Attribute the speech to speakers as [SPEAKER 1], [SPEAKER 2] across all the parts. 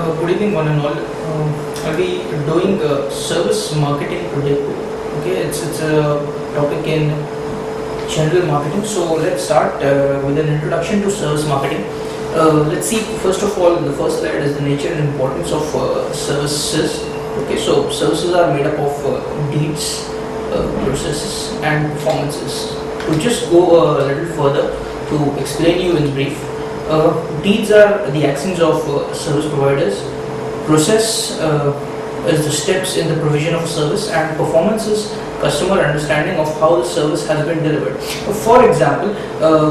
[SPEAKER 1] Good evening, one and all. I'll be doing service marketing today. Okay, it's a topic in general marketing. So let's start with an introduction to service marketing. Let's see. First of all, the first slide is the nature and importance of services. Okay, so services are made up of deeds, processes, and performances. To just go a little further to explain you in brief. Deeds are the actions of service providers. Process is the steps in the provision of a service, and performance is customer understanding of how the service has been delivered. For example,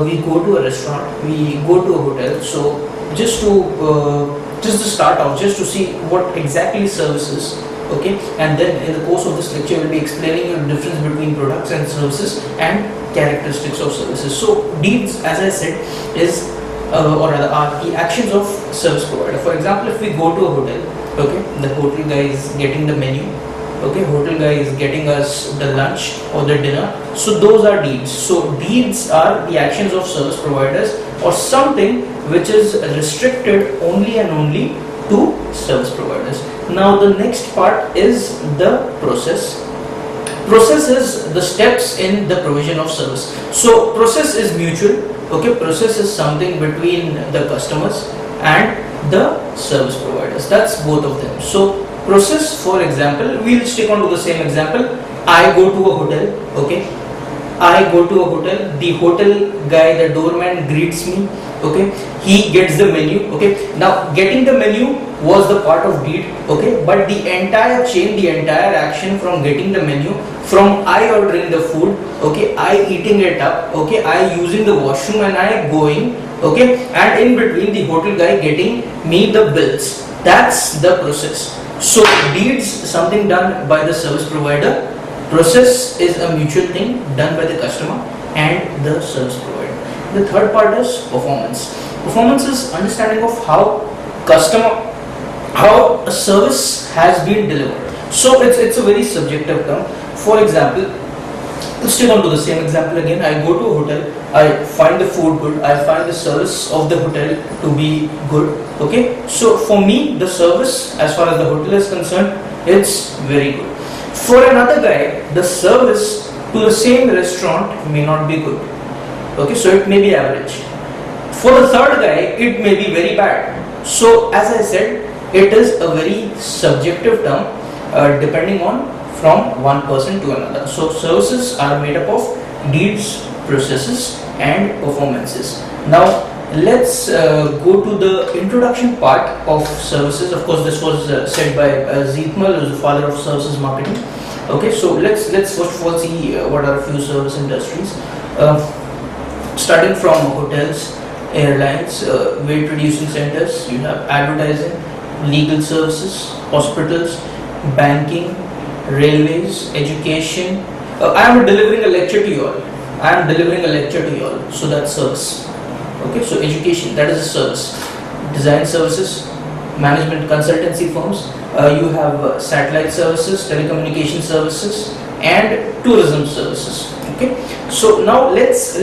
[SPEAKER 1] we go to a restaurant, we go to a hotel. So just to start off, just to see what exactly service is. Okay, and then in the course of this lecture, we'll be explaining the difference between products and services and characteristics of services. So deeds, as I said, is or rather are the actions of service provider. For example, if we go to a hotel, okay, the hotel guy is getting the menu, okay, hotel guy is getting us the lunch or the dinner. So those are deeds. So deeds are the actions of service providers, or something which is restricted only and only to service providers. Now the next part is the process. Process is the steps in the provision of service. So process is mutual. Okay, process is something between the customers and the service providers. That's both of them. So process, for example, we'll stick on to the same example. I go to a hotel. Okay, I go to a hotel. The hotel guy, the doorman, greets me. Okay, he gets the menu. Okay, now getting the menu was the part of deed. Okay, but the entire chain, the entire action from getting the menu, from I ordering the food, okay, I eating it up, okay, I using the washroom and I going, okay, and in between the hotel guy getting me the bills. That's the process. So deeds, something done by the service provider. Process is a mutual thing done by the customer and the service provider. The third part is performance. Performance is understanding of how a service has been delivered. So it's a very subjective term. For example, let's take on to the same example again. I go to a hotel, I find the food good, I find the service of the hotel to be good. Okay, so for me, the service as far as the hotel is concerned, it's very good. For another guy, the service to the same restaurant may not be good. Okay, so it may be average. For the third guy, it may be very bad. So as I said, it is a very subjective term depending on from one person to another. So services are made up of deeds, processes and performances. Now let's go to the introduction part of services. Of course, this was said by Zietmal, who is the father of services marketing. Okay, so let's first of all see what are a few service industries. Starting from hotels, airlines, weight reducing centers, you have advertising, legal services, hospitals, banking, railways, education. I am delivering a lecture to you all. So that's service. Okay, so education, that is a service. Design services, management consultancy firms. You have satellite services, telecommunication services, and tourism services. Okay, so now let's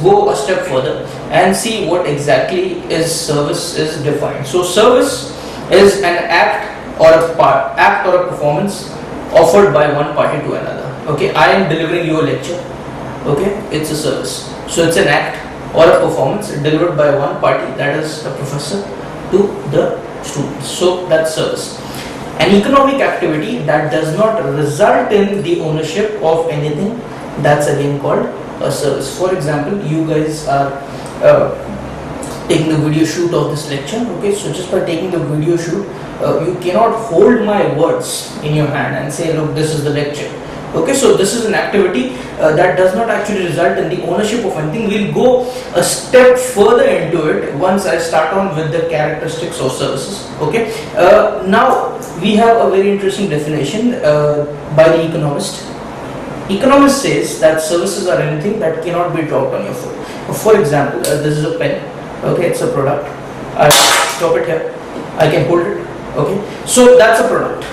[SPEAKER 1] go a step further and see what exactly is service is defined. So service is an act or a performance offered by one party to another. Okay, I am delivering you a lecture. Okay, it's a service. So it's an act or a performance delivered by one party, that is the professor, to the students. So that's service. An economic activity that does not result in the ownership of anything, that's again called a service. For example, you guys are taking the video shoot of this lecture. Okay, so just by taking the video shoot, you cannot hold my words in your hand and say, look, this is the lecture. Okay, so this is an activity that does not actually result in the ownership of anything. We'll go a step further into it once I start on with the characteristics of services. Okay, now we have a very interesting definition by the economist. Economist says that services are anything that cannot be dropped on your foot. For example, this is a pen. Okay, it's a product. I stop it here. I can hold it. Okay, so that's a product.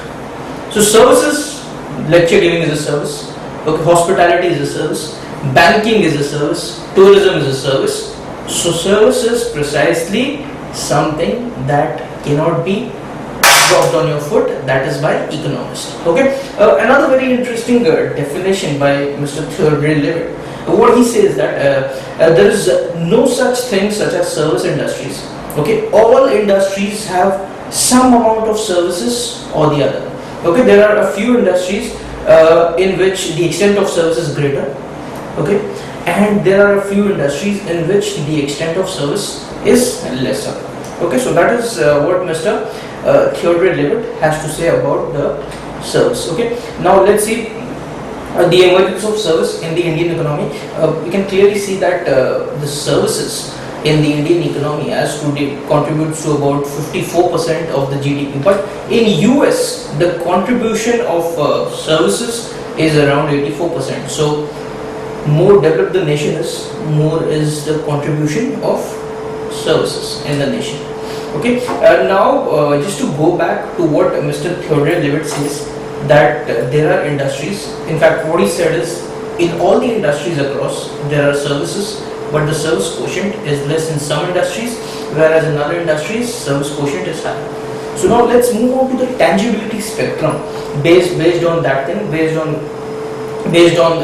[SPEAKER 1] So services, lecture giving is a service. Okay, hospitality is a service. Banking is a service. Tourism is a service. So service is precisely something that cannot be dropped on your foot. That is by economist. Okay. Another very interesting definition by Mr. Theodore Levitt. What he says that there is no such thing such as service industries. Okay. All industries have some amount of services or the other. Okay. There are a few industries in which the extent of service is greater. Okay. And there are a few industries in which the extent of service is lesser. Okay, so that is what Mr. Theodore Levitt has to say about the service. Okay, now let's see the emergence of service in the Indian economy. We can clearly see that the services in the Indian economy as today contributes to about 54% of the GDP. But in US, the contribution of services is around 84%. So more developed the nation is, more is the contribution of services in the nation. Okay, now just to go back to what Mr. Theodore Levitt says, that there are industries. In fact, what he said is, in all the industries across, there are services, but the service quotient is less in some industries, whereas in other industries, service quotient is high. So now let's move on to the tangibility spectrum based on that thing, based on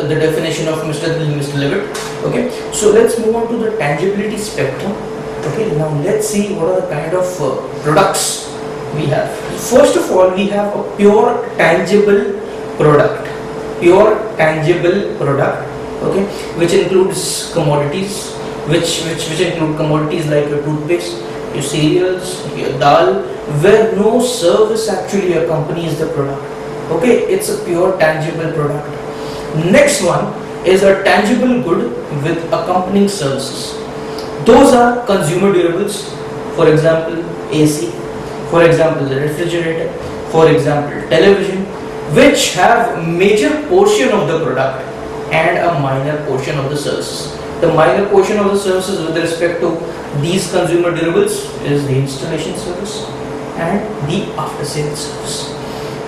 [SPEAKER 1] the definition of Mr. Levitt. Okay, so let's move on to the tangibility spectrum. Okay, now let's see what are the kind of products we have. First of all, we have a pure tangible product. Okay, which includes commodities, which include commodities like your toothpaste, your cereals, your dal, where no service actually accompanies the product. Okay, it's a pure tangible product. Next one is a tangible good with accompanying services. Those are consumer durables, for example AC, for example the refrigerator, for example television, which have major portion of the product and a minor portion of the services. The minor portion of the services with respect to these consumer durables is the installation service and the after sales service.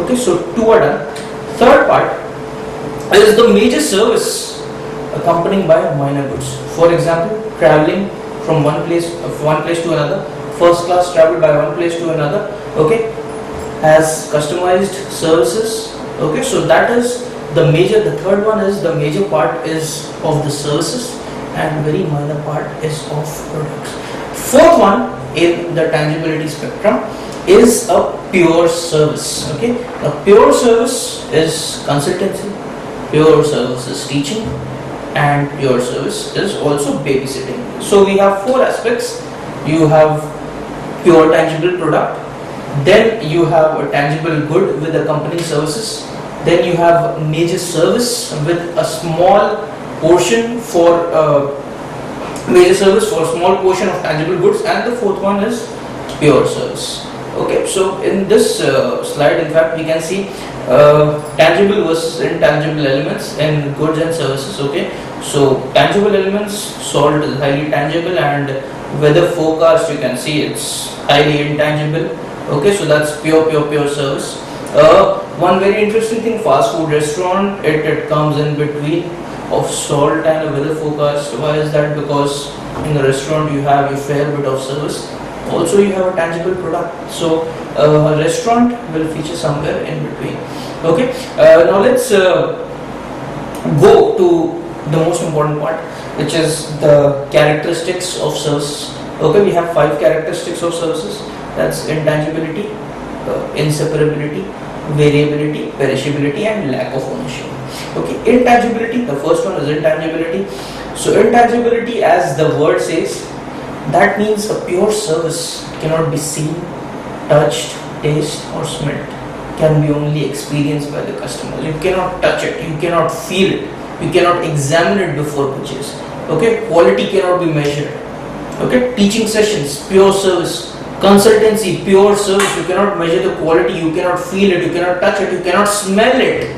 [SPEAKER 1] Okay, so two are done. Third part is the major service accompanied by minor goods. For example, traveling from one place to another, first class travel by one place to another. Okay, has customized services. Okay, so that is the major. The third one is the major part is of the services and very minor part is of products. Fourth one in the tangibility spectrum is a pure service. Okay, a pure service is consultancy, pure service is teaching, and pure service is also babysitting. So we have four aspects. You have pure tangible product, then you have a tangible good with accompanying services, then you have major service with a small portion for small portion of tangible goods, and the fourth one is pure service. Okay, so in this slide, in fact, we can see tangible versus intangible elements in goods and services. Okay, so tangible elements, salt is highly tangible, and weather forecast, you can see it's highly intangible. Okay, so that's pure service. One very interesting thing, fast food restaurant, it comes in between of salt and a weather forecast. Why is that? Because in a restaurant you have a fair bit of service, also you have a tangible product. So a restaurant will feature somewhere in between. Okay, now let's go to the most important part, which is the characteristics of service. Okay, we have 5 characteristics of services. That's intangibility, inseparability, variability, perishability, and lack of ownership. Okay, intangibility, the first one is intangibility. So intangibility, as the word says, that means a pure service cannot be seen, touched, tasted, or smelled. Can be only experienced by the customer. You cannot touch it, you cannot feel it, you cannot examine it before purchase. Okay, quality cannot be measured. Okay, teaching sessions, pure service. Consultancy, pure service. You cannot measure the quality, you cannot feel it, you cannot touch it, you cannot smell it.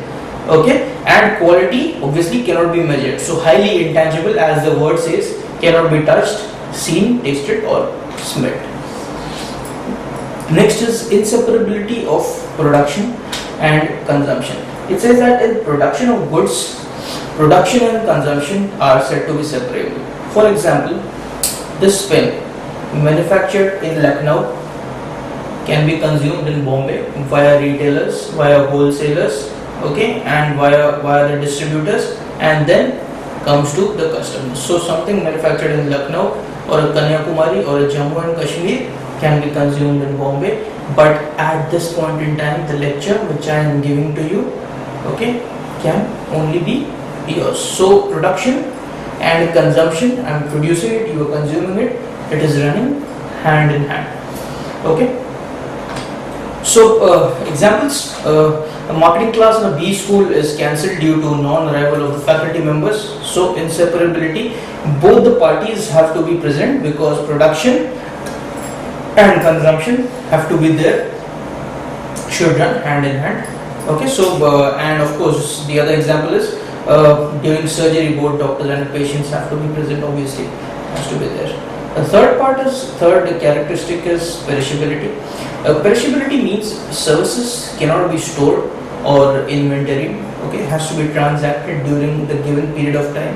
[SPEAKER 1] Okay, and quality obviously cannot be measured. So highly intangible, as the word says, cannot be touched, seen, tasted, or smelled. Next is inseparability of production and consumption. It says that in production of goods, production and consumption are said to be separable. For example, this pen manufactured in Lucknow can be consumed in Bombay via retailers, via wholesalers, okay, and via the distributors, and then comes to the customers. So something manufactured in Lucknow or a Kanyakumari or a Jammu and Kashmir can be consumed in Bombay, but at this point in time, the lecture which I am giving to you, okay, can only be yours. So production and consumption, I am producing it, you are consuming it, it is running hand in hand. Okay. So examples, a marketing class in a B school is cancelled due to non-arrival of the faculty members. So inseparability, both the parties have to be present because production and consumption have to be there, should run hand in hand. Okay, so and of course the other example is during surgery, both doctors and patients have to be present, obviously has to be there. The third characteristic is perishability. Perishability means services cannot be stored or inventory, okay, has to be transacted during the given period of time.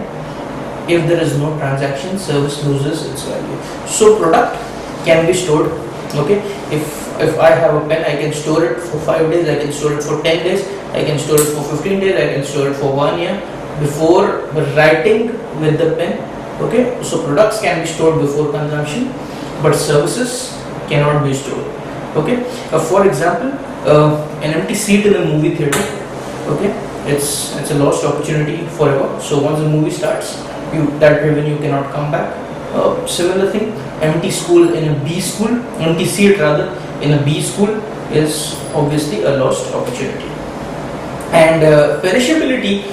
[SPEAKER 1] If there is no transaction, service loses its value. So product can be stored, okay. If I have a pen, I can store it for 5 days, I can store it for 10 days, I can store it for 15 days, I can store it for 1 year before writing with the pen, okay. So products can be stored before consumption, but services cannot be stored, okay. For example, an empty seat in a movie theater, okay, it's a lost opportunity forever. So once the movie starts, that revenue cannot come back. Similar thing, empty school in a B school, empty seat rather in a B school is obviously a lost opportunity. And perishability,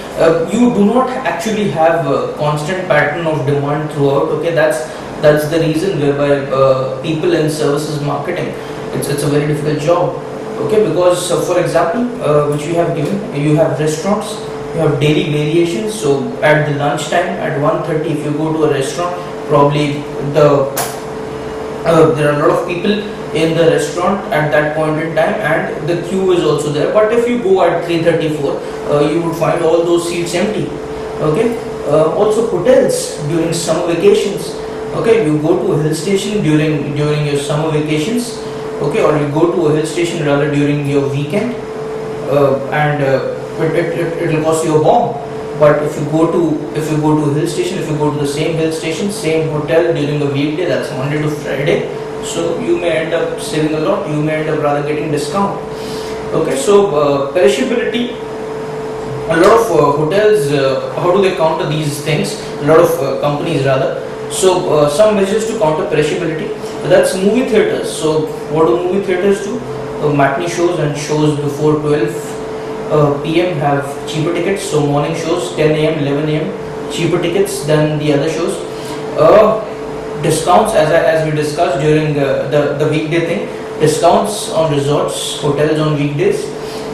[SPEAKER 1] you do not actually have a constant pattern of demand throughout. Okay, that's the reason whereby people in services marketing, it's a very difficult job. Okay, because for example, which we have given, you have restaurants, you have daily variations. So at the lunch time at 1:30, if you go to a restaurant, probably there are a lot of people in the restaurant at that point in time, and the queue is also there. But if you go at 3:34, you would find all those seats empty. Okay. Also hotels during summer vacations. Okay, you go to a hill station during your summer vacations. Okay, or you go to a hill station rather during your weekend, and it will cost you a bomb. But if you go to a hill station, if you go to the same hill station, same hotel during a weekday, that's Monday to Friday, so you may end up saving a lot. You may end up rather getting discount. Okay, so perishability. A lot of hotels, how do they counter these things? A lot of companies rather. So some measures to counter perishability. That's movie theaters. So what do movie theaters do? Matinee shows and shows before 12 p.m. have cheaper tickets. So morning shows 10 a.m., 11 a.m. cheaper tickets than the other shows. Discounts, as we discussed during the weekday thing. Discounts on resorts, hotels on weekdays,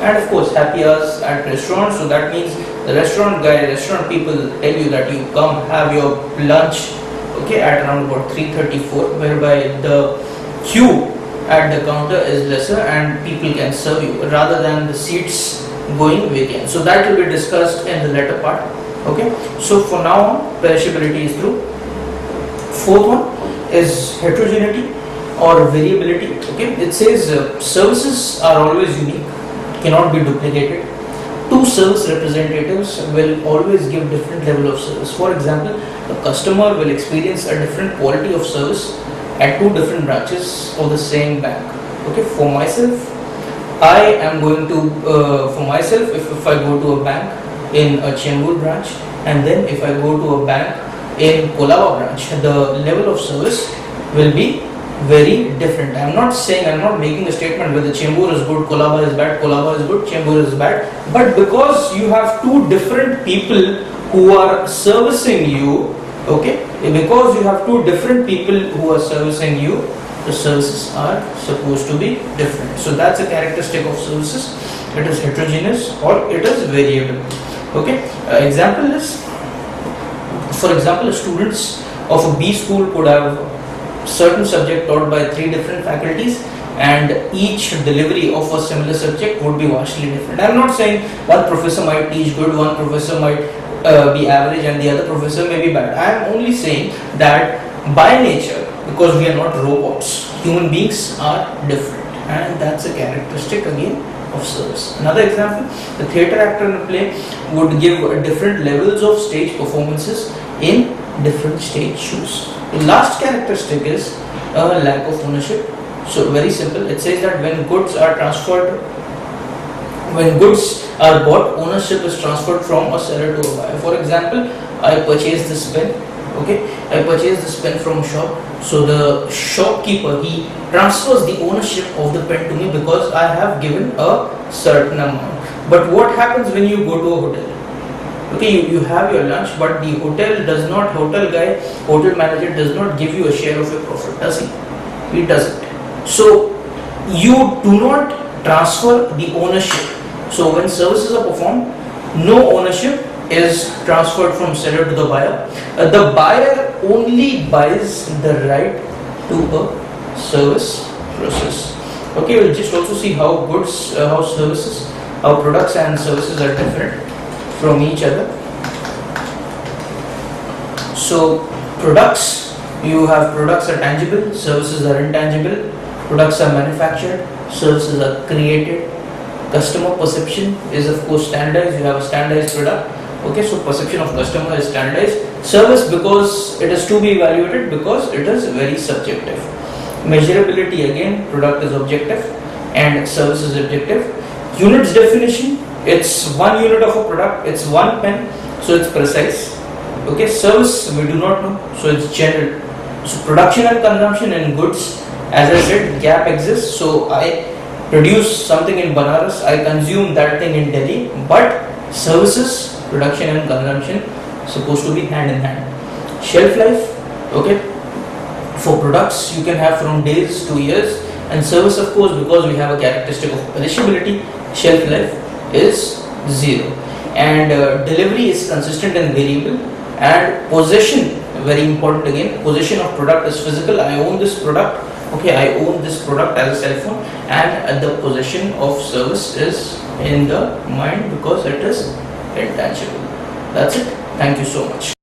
[SPEAKER 1] and of course happy hours at restaurants. So that means the restaurant people tell you that you come have your lunch, okay, at around about 3:34, whereby the queue at the counter is lesser and people can serve you rather than the seats going vacant. So that will be discussed in the later part. Okay, so for now on, perishability is through. Fourth one is heterogeneity or variability. Okay, it says services are always unique, cannot be duplicated. Two service representatives will always give different level of service. For example, the customer will experience a different quality of service at two different branches of the same bank. Okay, for myself, I am going to, if I go to a bank in a Chembur branch, and then if I go to a bank in Colaba branch, the level of service will be very different. I'm not making a statement whether Chembur is good, Colaba is bad, Colaba is good, Chembur is bad, but because you have two different people who are servicing you, okay, because you have two different people who are servicing you, the services are supposed to be different. So that's a characteristic of services. It is heterogeneous or it is variable. Okay, example is, for example, students of a B school could have certain subject taught by three different faculties, and each delivery of a similar subject would be vastly different. I'm not saying one professor might teach good, one professor might be average, and the other professor may be bad. I'm only saying that by nature, because we are not robots, human beings are different. and that's a characteristic again of service. Another example, the theatre actor in a play would give different levels of stage performances in different stage shows. The last characteristic is a lack of ownership. So very simple, it says that when goods are bought, ownership is transferred from a seller to a buyer. For example, I purchased this pen. Okay, I purchased this pen from a shop. So the shopkeeper, he transfers the ownership of the pen to me because I have given a certain amount. But what happens when you go to a hotel? Okay, you have your lunch, but the hotel manager does not give you a share of your profit, does he? He doesn't. So you do not transfer the ownership. So when services are performed, no ownership is transferred from seller to the buyer. The buyer only buys the right to a service process. Okay, we'll just also see how products and services are different from each other. So products, you have products are tangible, services are intangible. Products are manufactured, services are created. Customer perception is of course standardized. You have a standardized product. Okay, so perception of customer is standardized. Service, because it is to be evaluated, because it is very subjective. Measurability, again, product is objective and service is objective. Units definition, it's 1 unit of a product, it's 1 pen, so it's precise. Okay, service we do not know, so it's general. So production and consumption in goods, as I said, gap exists. So I produce something in Banaras, I consume that thing in Delhi, but services, production and consumption supposed to be hand in hand. Shelf life, okay, for products you can have from days to years, and service of course, because we have a characteristic of perishability, shelf life is 0. And delivery is consistent and variable. And possession, very important again, possession of product is physical. I own this product. Okay, I own this product as a cell phone, and the possession of service is in the mind because it is intangible. That's it. Thank you so much.